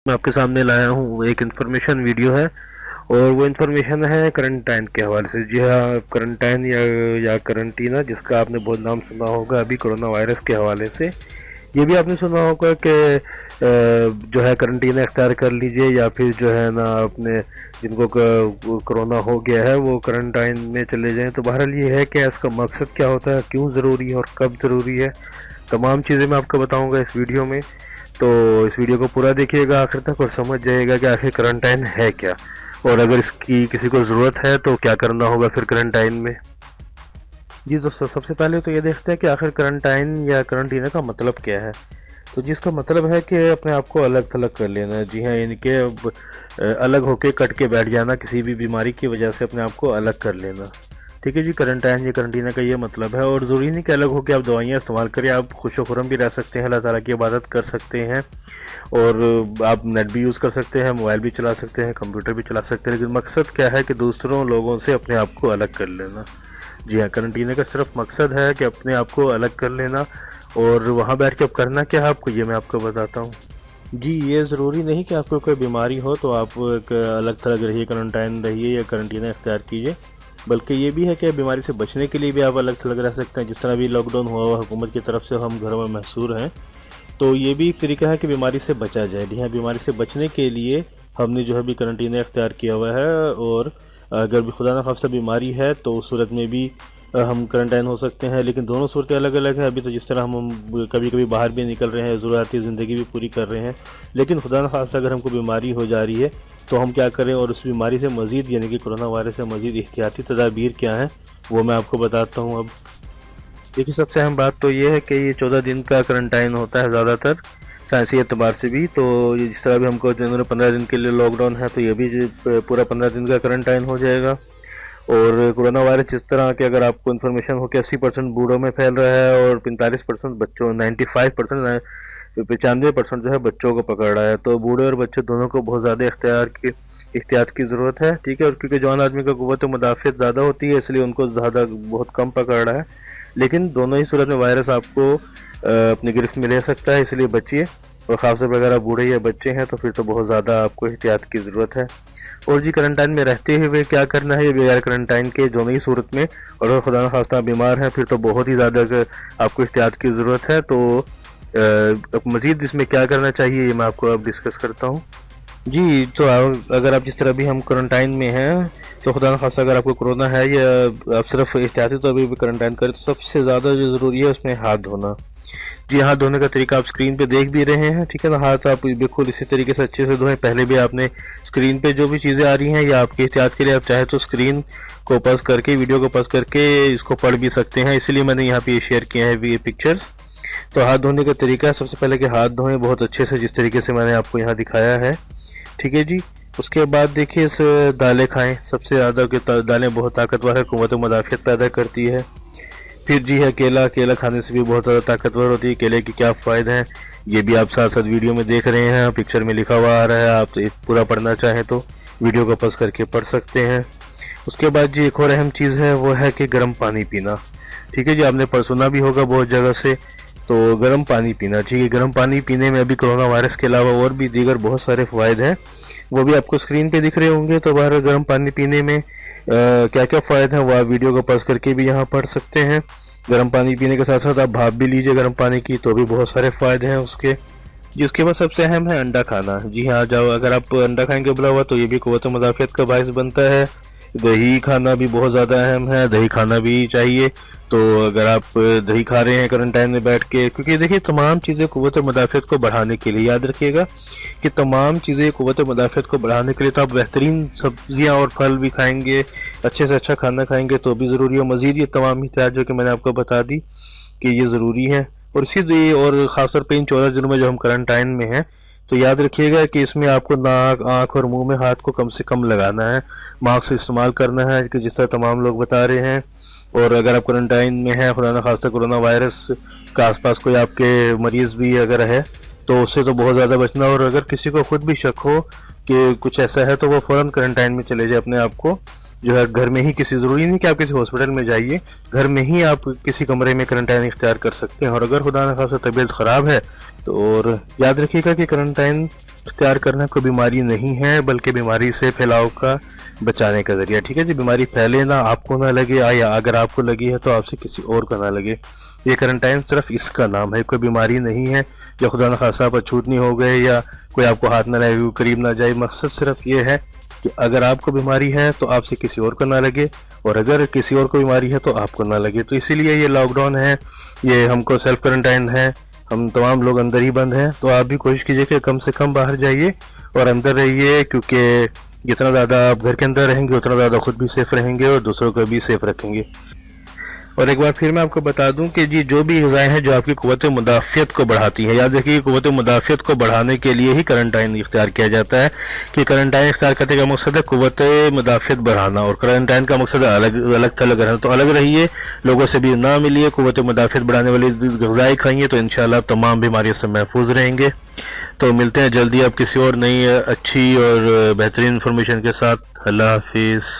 میں آپ کے سامنے لایا ہوں وہ ایک انفارمیشن ویڈیو ہے، اور وہ انفارمیشن ہے کرنٹائن کے حوالے سے۔ جی ہاں، کرنٹائن یا کرنٹینا، جس کا آپ نے بہت نام سنا ہوگا ابھی کرونا وائرس کے حوالے سے۔ یہ بھی آپ نے سنا ہوگا کہ جو ہے کرنٹینا اختیار کر لیجئے، یا پھر جو ہے نا اپنے جن کو کرونا ہو گیا ہے وہ کرنٹائن میں چلے جائیں۔ تو بہرحال یہ ہے کہ اس کا مقصد کیا ہوتا ہے، کیوں ضروری ہے اور کب ضروری ہے، تمام چیزیں میں آپ کو بتاؤں گا اس ویڈیو میں۔ تو اس ویڈیو کو پورا دیکھیے گا آخر تک اور سمجھ جائے گا کہ آخر کرنٹائن ہے کیا، اور اگر اس کی کسی کو ضرورت ہے تو کیا کرنا ہوگا پھر کرنٹائن میں۔ جی دوستو، سب سے پہلے تو یہ دیکھتے ہیں کہ آخر کرنٹائن یا کرنٹینا کا مطلب کیا ہے۔ تو جس کا مطلب ہے کہ اپنے آپ کو الگ تھلگ کر لینا، جی ہاں، یعنی کہ الگ ہو کے کٹ کے بیٹھ جانا، کسی بھی بیماری کی وجہ سے اپنے آپ کو الگ کر لینا۔ ٹھیک ہے جی، کرنٹائن یا کرنٹینا کا یہ مطلب ہے، اور ضروری نہیں کہ الگ ہو کے آپ دوائیاں استعمال کریں، آپ خوش و خرم بھی رہ سکتے ہیں، اللہ تعالیٰ کی عبادت کر سکتے ہیں، اور آپ نیٹ بھی یوز کر سکتے ہیں، موبائل بھی چلا سکتے ہیں، کمپیوٹر بھی چلا سکتے ہیں، لیکن مقصد کیا ہے کہ دوسروں لوگوں سے اپنے آپ کو الگ کر لینا۔ جی ہاں، کرنٹینا کا صرف مقصد ہے کہ اپنے آپ کو الگ کر لینا، اور وہاں بیٹھ کے اب کرنا کیا ہے آپ کو، یہ میں آپ کو بتاتا ہوں۔ جی، یہ ضروری نہیں کہ آپ کو کوئی بیماری ہو تو آپ ایک الگ تھلگ رہیے، کرنٹائن رہیے یا کرنٹینا اختیار کیجیے، بلکہ یہ بھی ہے کہ بیماری سے بچنے کے لیے بھی آپ الگ تھلگ رہ سکتے ہیں۔ جس طرح بھی لاک ڈاؤن ہوا ہوا حکومت کی طرف سے ہم گھروں میں محصور ہیں، تو یہ بھی ایک طریقہ ہے کہ بیماری سے بچا جائے۔ جی ہاں، بیماری سے بچنے کے لیے ہم نے جو ہے بھی کرنٹینا اختیار کیا ہوا ہے، اور اگر بھی خدا نخواستہ بیماری ہے تو اس صورت میں بھی ہم کرنٹائن ہو سکتے ہیں، لیکن دونوں صورتیں الگ الگ ہیں۔ ابھی تو جس طرح ہم کبھی کبھی باہر بھی نکل رہے ہیں، ضروریاتی زندگی بھی پوری کر رہے ہیں، لیکن خدا نخواستہ اگر ہم کو بیماری ہو جا رہی ہے تو ہم کیا کریں، اور اس بیماری سے مزید یعنی کہ کرونا وائرس سے مزید احتیاطی تدابیر کیا ہیں وہ میں آپ کو بتاتا ہوں۔ اب دیکھیے، سب سے اہم بات تو یہ ہے کہ یہ 14 دن کا کرنٹائن ہوتا ہے زیادہ تر سائنسی اعتبار سے بھی۔ تو جس طرح بھی ہم کو 15 دن کے لیے لاک ڈاؤن ہے، تو یہ بھی پورا 15 دن کا کرنٹائن ہو جائے گا۔ اور کرونا وائرس جس طرح کہ اگر آپ کو انفارمیشن ہو کہ 80% بوڑھوں میں پھیل رہا ہے اور 45% بچوں، 95% جو ہے بچوں کو پکڑ رہا ہے، تو بوڑھے اور بچے دونوں کو بہت زیادہ احتیاط کی ضرورت ہے۔ ٹھیک ہے، اور کیونکہ جوان آدمی کا قوت مدافعت زیادہ ہوتی ہے، اس لیے ان کو زیادہ بہت کم پکڑ رہا ہے، لیکن دونوں ہی صورت میں وائرس آپ کو اپنی گرفت میں لے سکتا ہے، اس لیے بچیے، اور خاص طور پر اگر آپ بوڑھے یا بچے ہیں تو پھر تو بہت زیادہ آپ کو احتیاط کی ضرورت ہے۔ اور جی، کرنٹائن میں رہتے ہوئے کیا کرنا ہے، یہ بغیر کرنٹائن کے دونوں ہی صورت میں، اور اگر خدا نخواستہ بیمار ہیں پھر تو بہت ہی زیادہ آپ کو احتیاط کی ضرورت ہے۔ تو مزید اس میں کیا کرنا چاہیے یہ میں آپ کو اب ڈسکس کرتا ہوں۔ جی، تو اگر آپ جس طرح بھی ہم کرنٹائن میں ہیں، تو خدا نخواستہ اگر آپ کو کرونا ہے یا آپ صرف احتیاطی طور پہ بھی کرنٹائن کریں، تو سب سے زیادہ جو ضروری ہے اس میں ہاتھ دھونا۔ جی، ہاتھ دھونے کا طریقہ آپ سکرین پہ دیکھ بھی رہے ہیں، ٹھیک ہے نا۔ ہاتھ آپ بالکل اسی طریقے سے اچھے سے دھوئیں۔ پہلے بھی آپ نے سکرین پہ جو بھی چیزیں آ رہی ہیں، یا آپ کے احتیاط کے لیے آپ چاہے تو سکرین کو پاس کر کے، ویڈیو کو پاس کر کے اس کو پڑھ بھی سکتے ہیں، اسی لیے میں نے یہاں پہ شیئر کیا ہے یہ پکچرز۔ تو ہاتھ دھونے کا طریقہ سب سے پہلے کہ ہاتھ دھوئیں بہت اچھے سے، جس طریقے سے میں نے آپ کو یہاں دکھایا ہے، ٹھیک ہے جی۔ اس کے بعد دیکھیے، دالیں کھائیں، سب سے زیادہ کہ دالیں بہت طاقتور ہے، قوت و مدافعت پیدا کرتی ہے۔ پھر جی ہے کیلا کھانے سے بھی بہت زیادہ طاقتور ہوتی ہے۔ کیلے کے کیا فوائد ہیں یہ بھی آپ ساتھ ساتھ ویڈیو میں دیکھ رہے ہیں، پکچر میں لکھا ہوا آ رہا ہے، آپ پورا پڑھنا چاہیں تو ویڈیو کو پاس کر کے پڑھ سکتے ہیں۔ اس کے بعد جی ایک اور اہم چیز ہے، وہ ہے کہ گرم پانی پینا، ٹھیک ہے جی۔ آپ نے سنا بھی ہوگا بہت جگہ سے، تو گرم پانی پینا، ٹھیک ہے۔ گرم پانی پینے میں ابھی کرونا وائرس کے علاوہ اور بھی دیگر بہت سارے فوائد ہیں، وہ بھی آپ کو سکرین پہ دکھ رہے ہوں گے۔ تو باہر گرم پانی پینے میں کیا کیا فوائد ہیں وہ آپ ویڈیو کو پاس کر کے بھی یہاں پڑھ سکتے ہیں۔ گرم پانی پینے کے ساتھ ساتھ آپ بھاپ بھی لیجئے گرم پانی کی، تو بھی بہت سارے فائدے ہیں اس کے۔ جس کے بعد سب سے اہم ہے انڈا کھانا۔ جی ہاں، اگر آپ انڈا کھائیں گے ابلا ہوا تو یہ بھی قوت و مدافعت کا باعث بنتا ہے۔ دہی کھانا بھی بہت زیادہ اہم ہے، دہی کھانا بھی چاہیے۔ تو اگر آپ دہی کھا رہے ہیں کرنٹائن میں بیٹھ کے، کیونکہ دیکھیے تمام چیزیں قوت و مدافعت کو بڑھانے کے لیے، یاد رکھیے گا کہ تمام چیزیں قوت و مدافعت کو بڑھانے کے لیے، تو آپ بہترین سبزیاں اور پھل بھی کھائیں گے، اچھے سے اچھا کھانا کھائیں گے تو بھی ضروری ہے۔ مزید یہ تمام احتیاط جو کہ میں نے آپ کو بتا دی کہ یہ ضروری ہے، اور اسی لیے اور خاص طور پہ ان 14 دنوں میں جو ہم کرنٹائن میں ہیں، تو یاد رکھیے گا کہ اس میں آپ کو ناک، آنکھ اور منہ میں ہاتھ کو کم سے کم لگانا ہے، ماسک استعمال کرنا ہے کہ جس طرح تمام لوگ بتا رہے ہیں۔ اور اگر آپ کرنٹائن میں ہیں، خدا نخواستہ کرونا وائرس کا آس پاس کوئی آپ کے مریض بھی اگر ہے تو اس سے تو بہت زیادہ بچنا، اور اگر کسی کو خود بھی شک ہو کہ کچھ ایسا ہے تو وہ فوراً کرنٹائن میں چلے جائے، اپنے آپ کو جو ہے گھر میں ہی، کسی ضروری نہیں کہ آپ کسی ہاسپٹل میں جائیے، گھر میں ہی آپ کسی کمرے میں کرنٹائن اختیار کر سکتے ہیں۔ اور اگر خدا نخواستہ طبیعت خراب ہے تو اور یاد رکھیے گا کہ کرنٹائن اختیار کرنا کوئی بیماری نہیں ہے، بلکہ بیماری سے پھیلاؤ کا بچانے کا ذریعہ، ٹھیک ہے جی۔ بیماری پھیلے نہ، آپ کو نہ لگے، یا اگر آپ کو لگی ہے تو آپ سے کسی اور کو نہ لگے۔ یہ کرنٹائن صرف اس کا نام ہے، کوئی بیماری نہیں ہے جو خدا نخواستہ آپ اچھوتنی ہو گئے یا کوئی آپ کو ہاتھ نہ لگے، قریب نہ جائے۔ مقصد صرف یہ ہے کہ اگر آپ کو بیماری ہے تو آپ سے کسی اور کو نہ لگے، اور اگر کسی اور کو بیماری ہے تو آپ کو نہ لگے۔ تو اسی لیے یہ لاک ڈاؤن ہے، یہ ہم کو سیلف کرنٹائن ہے، ہم تمام لوگ اندر ہی بند ہیں۔ تو آپ بھی کوشش کیجئے کہ کم سے کم باہر جائیے اور اندر رہیے، کیونکہ جتنا زیادہ آپ گھر کے اندر رہیں گے اتنا زیادہ خود بھی سیف رہیں گے اور دوسروں کو بھی سیف رکھیں گے۔ اور ایک بار پھر میں آپ کو بتا دوں کہ جی جو بھی غذائیں ہیں جو آپ کی قوت مدافعت کو بڑھاتی ہیں، یاد رکھیے قوت مدافعت کو بڑھانے کے لیے ہی کرنٹائن اختیار کیا جاتا ہے، کہ کرنٹائن اختیار کرنے کا مقصد ہے قوت مدافعت بڑھانا، اور کرنٹائن کا مقصد ہے الگ تھلگ رہنا۔ تو الگ رہیے، لوگوں سے بھی نہ ملیے، قوت مدافعت بڑھانے والی غذائیں کھائیے، تو انشاءاللہ آپ تمام بیماریوں سے محفوظ رہیں گے۔ تو ملتے ہیں جلدی آپ کسی اور نئی اچھی اور بہترین انفارمیشن کے ساتھ۔ اللہ حافظ۔